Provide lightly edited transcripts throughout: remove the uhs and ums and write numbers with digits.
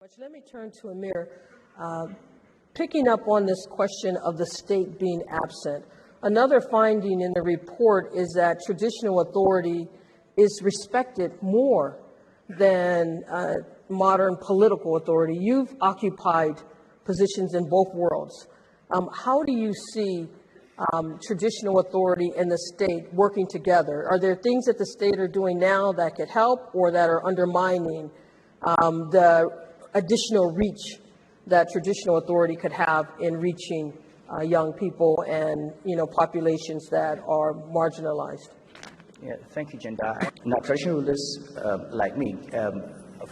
much. Let me turn to Amir. Picking up on this question of the state being absent, another finding in the report is that traditional authority is respected more than modern political authority. You've occupied positions in both worlds. How do you see traditional authority and the state working together? Are there things that the state are doing now that could help or that are undermining the additional reach that traditional authority could have in reaching young people and, populations that are marginalized? Yeah, thank you, Jenda. Now, traditional rulers like me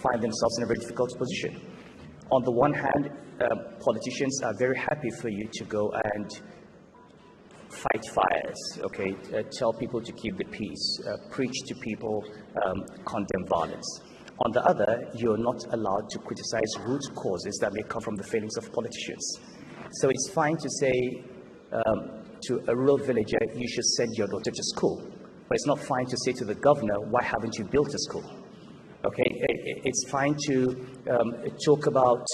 find themselves in a very difficult position. On the one hand, politicians are very happy for you to go and fight fires, okay, tell people to keep the peace, preach to people, condemn violence. On the other, you're not allowed to criticize root causes that may come from the failings of politicians. So it's fine to say to a rural villager, you should send your daughter to school. But it's not fine to say to the governor, why haven't you built a school? Okay, it's fine to talk about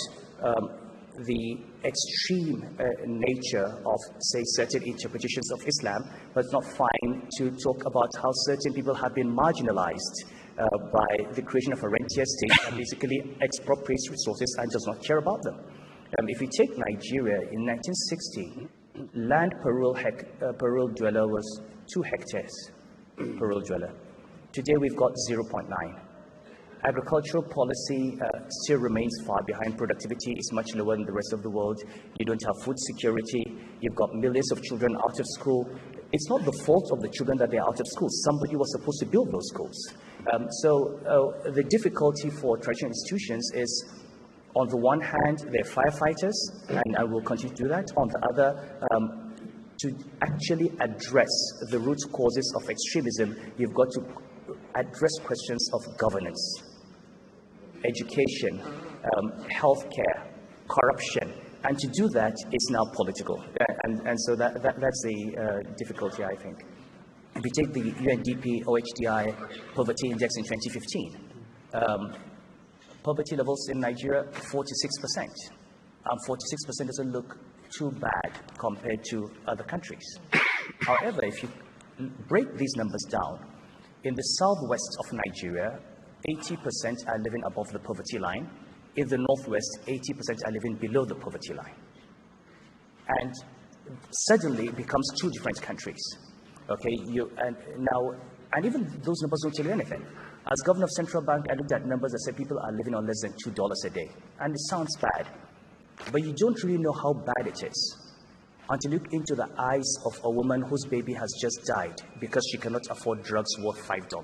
the extreme nature of, say, certain interpretations of Islam, but it's not fine to talk about how certain people have been marginalized by the creation of a rentier state that basically expropriates resources and does not care about them. If you take Nigeria, in 1960, land per rural dweller was 2 hectares per rural dweller. Today we've got 0.9. Agricultural policy still remains far behind. Productivity is much lower than the rest of the world. You don't have food security. You've got millions of children out of school. It's not the fault of the children that they're out of school. Somebody was supposed to build those schools. So the difficulty for traditional institutions is, on the one hand, they're firefighters, and I will continue to do that. On the other, to actually address the root causes of extremism, you've got to address questions of governance, education, healthcare, corruption. And to do that, it's now political. And so that's the difficulty, I think. If you take the UNDP OHDI poverty index in 2015, poverty levels in Nigeria, 46%. 46% doesn't look too bad compared to other countries. However, if you break these numbers down, in the southwest of Nigeria, 80% are living above the poverty line. In the northwest, 80% are living below the poverty line. And suddenly it becomes 2 different countries. Okay, and even those numbers don't tell you anything. As governor of Central Bank, I looked at numbers that said people are living on less than $2 a day. And it sounds bad, but you don't really know how bad it is until you look into the eyes of a woman whose baby has just died because she cannot afford drugs worth $5.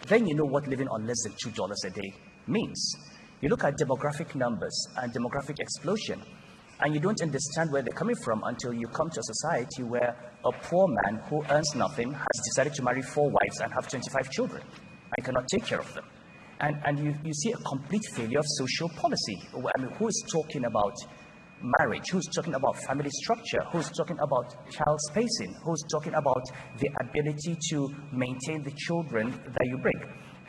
Then you know what living on less than $2 a day means. You look at demographic numbers and demographic explosion, and you don't understand where they're coming from until you come to a society where a poor man who earns nothing has decided to marry 4 wives and have 25 children and cannot take care of them. And you see a complete failure of social policy. I mean, who is talking about marriage? Who's talking about family structure? Who's talking about child spacing? Who's talking about the ability to maintain the children that you bring?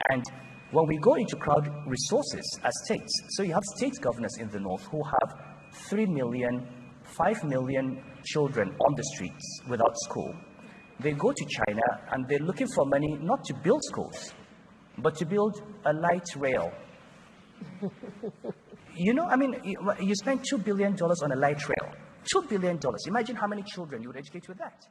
And when we go into crowd resources as states, so you have state governors in the north who have 3 million, 5 million children on the streets without school. They go to China and they're looking for money not to build schools, but to build a light rail. You spend $2 billion on a light rail. $2 billion. Imagine how many children you would educate with that.